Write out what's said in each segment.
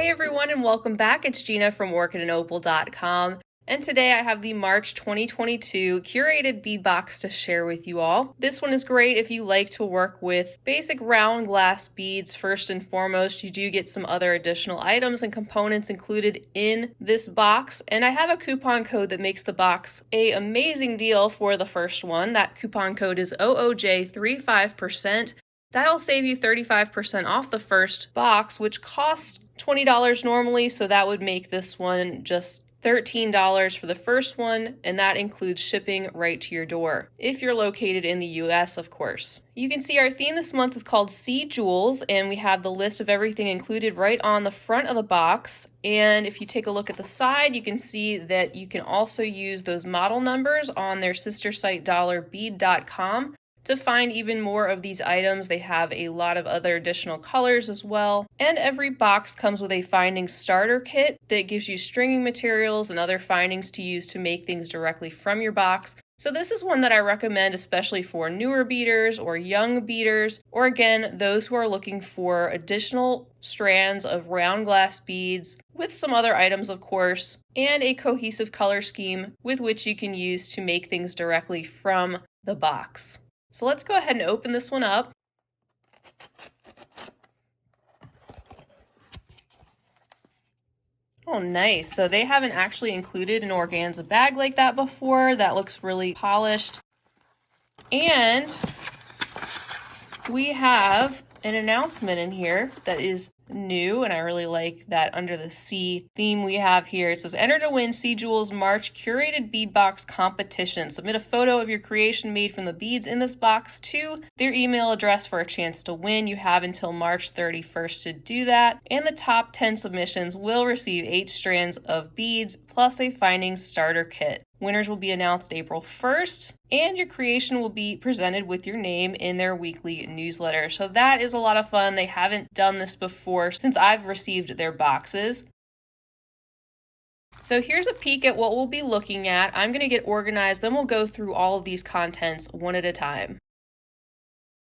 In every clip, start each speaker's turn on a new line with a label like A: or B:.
A: Hey everyone and welcome back. It's Gina from orchidandopal.com, and today I have the March 2022 Curated Bead Box to share with you all. This one is great if you like to work with basic round glass beads. First and foremost, you do get some other additional items and components included in this box, and I have a coupon code that makes the box an amazing deal for the first one. That coupon code is OOJ35%. That'll save you 35% off the first box, which costs $20 normally, so that would make this one just $13 for the first one, and that includes shipping right to your door, if you're located in the US, of course. You can see our theme this month is called Sea Jewels, and we have the list of everything included right on the front of the box. And if you take a look at the side, you can see that you can also use those model numbers on their sister site dollarbead.com to find even more of these items. They have a lot of other additional colors as well. And every box comes with a finding starter kit that gives you stringing materials and other findings to use to make things directly from your box. So this is one that I recommend especially for newer beaders or young beaders, or again, those who are looking for additional strands of round glass beads with some other items, of course, and a cohesive color scheme with which you can use to make things directly from the box. So let's go ahead and open this one up. Oh, nice. So they haven't actually included an organza bag like that before. That looks really polished. And we have an announcement in here that is new, and I really like that under the sea theme we have here. It says, enter to win Sea Jewels March Curated Bead Box Competition. Submit a photo of your creation made from the beads in this box to their email address for a chance to win. You have until March 31st to do that, and the top 10 submissions will receive 8 strands of beads plus a finding starter kit. Winners will be announced April 1st, and your creation will be presented with your name in their weekly newsletter. So that is a lot of fun. They haven't done this before since I've received their boxes. So here's a peek at what we'll be looking at. I'm going to get organized, then we'll go through all of these contents one at a time.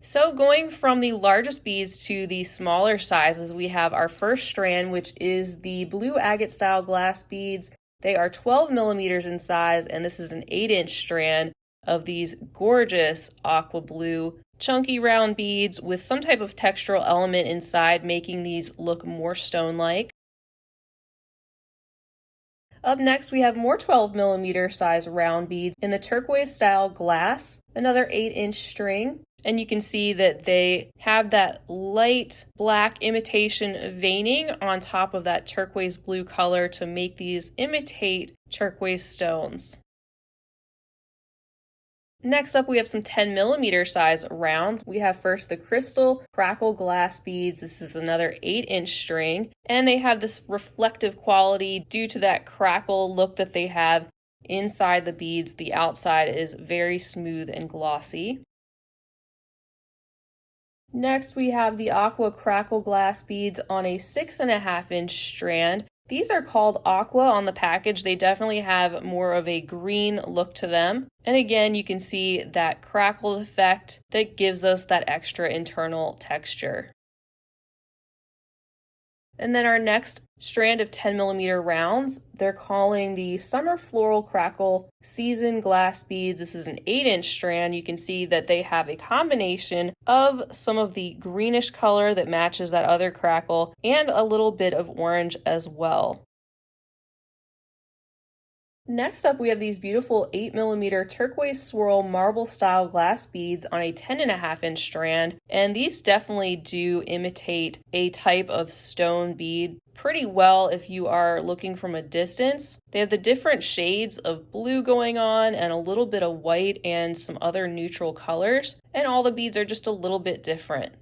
A: So going from the largest beads to the smaller sizes, we have our first strand, which is the blue agate style glass beads. They are 12 millimeters in size, and this is an 8-inch strand of these gorgeous aqua blue chunky round beads with some type of textural element inside, making these look more stone-like. Up next, we have more 12 millimeter size round beads in the turquoise style glass, another 8-inch string. And you can see that they have that light black imitation veining on top of that turquoise blue color to make these imitate turquoise stones. Next up, we have some 10 millimeter size rounds. We have first the crystal crackle glass beads. This is another 8-inch string, and they have this reflective quality due to that crackle look that they have inside the beads. The outside is very smooth and glossy. Next, we have the aqua crackle glass beads on a 6.5-inch strand. These are called aqua on the package. They definitely have more of a green look to them. And again, you can see that crackle effect that gives us that extra internal texture. And then our next strand of 10 millimeter rounds, they're calling the Summer Floral Crackle Season Glass Beads. This is an 8-inch strand. You can see that they have a combination of some of the greenish color that matches that other crackle and a little bit of orange as well. Next up, we have these beautiful 8 millimeter turquoise swirl marble style glass beads on a 10.5-inch strand, and these definitely do imitate a type of stone bead pretty well if you are looking from a distance. They have the different shades of blue going on and a little bit of white and some other neutral colors, and all the beads are just a little bit different.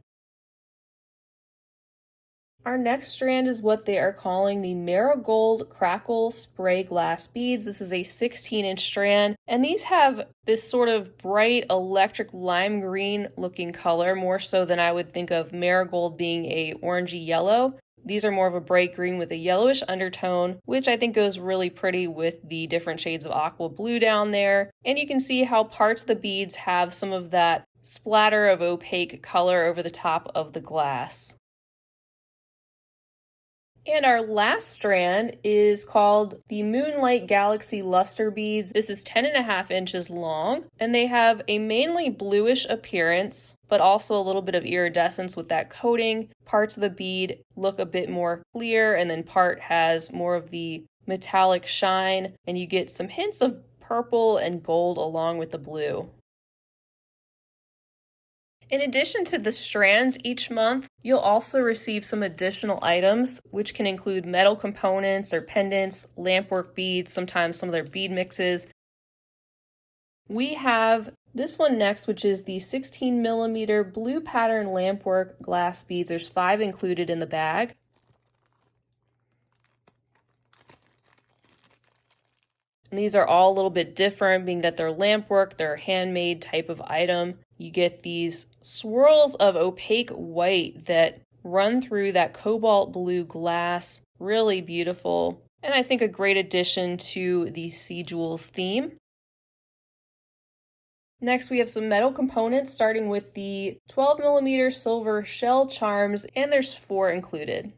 A: Our next strand is what they are calling the Marigold Crackle Spray Glass Beads. This is a 16-inch strand, and these have this sort of bright electric lime green looking color, more so than I would think of marigold being a orangey yellow. These are more of a bright green with a yellowish undertone, which I think goes really pretty with the different shades of aqua blue down there. And you can see how parts of the beads have some of that splatter of opaque color over the top of the glass. And our last strand is called the Moonlight Galaxy Luster Beads. This is 10.5 inches long, and they have a mainly bluish appearance, but also a little bit of iridescence with that coating. Parts of the bead look a bit more clear, and then part has more of the metallic shine, and you get some hints of purple and gold along with the blue. In addition to the strands each month, you'll also receive some additional items, which can include metal components or pendants, lampwork beads, sometimes some of their bead mixes. We have this one next, which is the 16mm blue pattern lampwork glass beads. There's 5 included in the bag. And these are all a little bit different, being that they're lampwork, they're a handmade type of item. You get these swirls of opaque white that run through that cobalt blue glass. Really beautiful. And I think a great addition to the Sea Jewels theme. Next, we have some metal components, starting with the 12mm silver shell charms, and there's 4 included.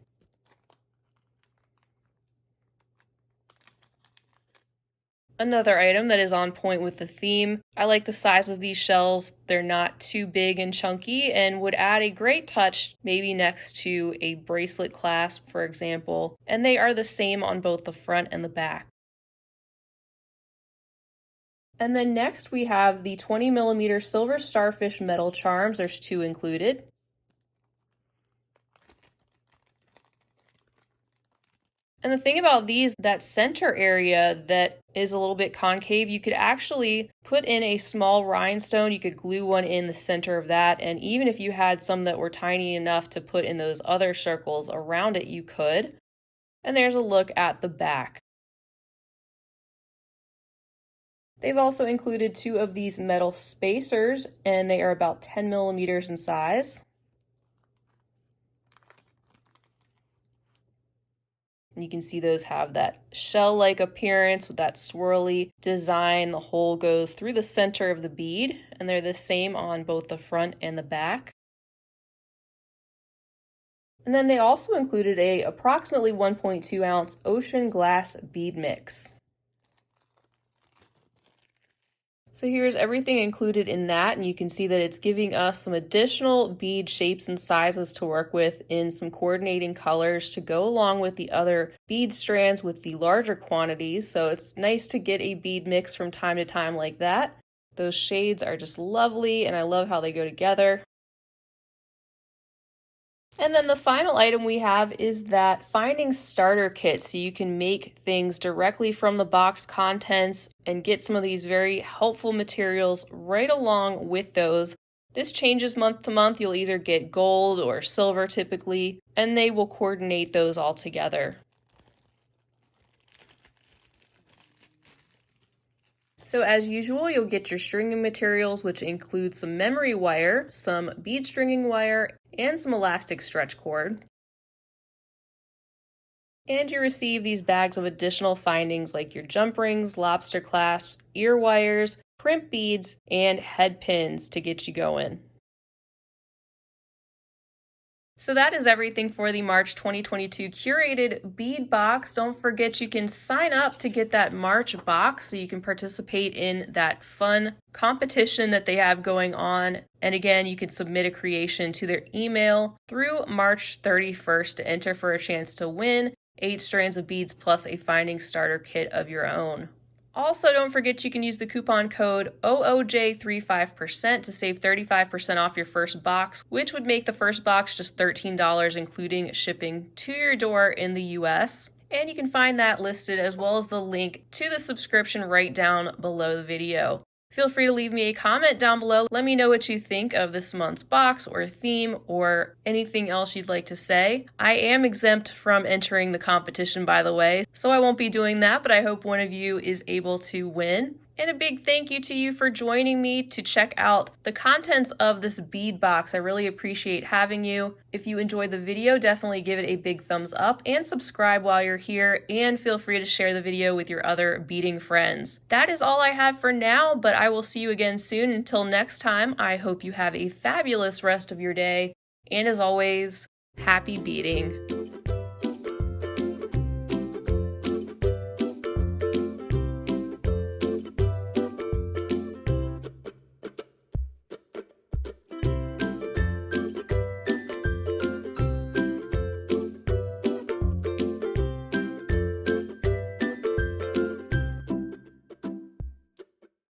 A: Another item that is on point with the theme. I like the size of these shells. They're not too big and chunky and would add a great touch maybe next to a bracelet clasp, for example. And they are the same on both the front and the back. And then next we have the 20mm silver starfish metal charms. There's 2 included. And the thing about these, that center area that is a little bit concave, you could actually put in a small rhinestone. You could glue one in the center of that. And even if you had some that were tiny enough to put in those other circles around it, you could. And there's a look at the back. They've also included 2 of these metal spacers, and they are about 10mm in size. You can see those have that shell-like appearance with that swirly design. The hole goes through the center of the bead, and they're the same on both the front and the back. And then they also included a approximately 1.2 ounce ocean glass bead mix. So here's everything included in that, and you can see that it's giving us some additional bead shapes and sizes to work with in some coordinating colors to go along with the other bead strands with the larger quantities. So it's nice to get a bead mix from time to time like that. Those shades are just lovely, and I love how they go together. And then the final item we have is that finding starter kit, so you can make things directly from the box contents and get some of these very helpful materials right along with those. This changes month to month. You'll either get gold or silver typically, and they will coordinate those all together. So as usual, you'll get your stringing materials, which include some memory wire, some bead stringing wire, and some elastic stretch cord. And you receive these bags of additional findings like your jump rings, lobster clasps, ear wires, crimp beads, and head pins to get you going. So that is everything for the March 2022 Curated Bead Box. Don't forget you can sign up to get that March box so you can participate in that fun competition that they have going on. And again, you can submit a creation to their email through March 31st to enter for a chance to win 8 strands of beads plus a finding starter kit of your own. Also, don't forget you can use the coupon code OOJ35% to save 35% off your first box, which would make the first box just $13, including shipping to your door in the US. And you can find that listed as well as the link to the subscription right down below the video. Feel free to leave me a comment down below. Let me know what you think of this month's box or theme or anything else you'd like to say. I am exempt from entering the competition, by the way, so I won't be doing that, but I hope one of you is able to win. And a big thank you to you for joining me to check out the contents of this bead box. I really appreciate having you. If you enjoyed the video, definitely give it a big thumbs up and subscribe while you're here, and feel free to share the video with your other beading friends. That is all I have for now, but I will see you again soon. Until next time, I hope you have a fabulous rest of your day, and as always, happy beading.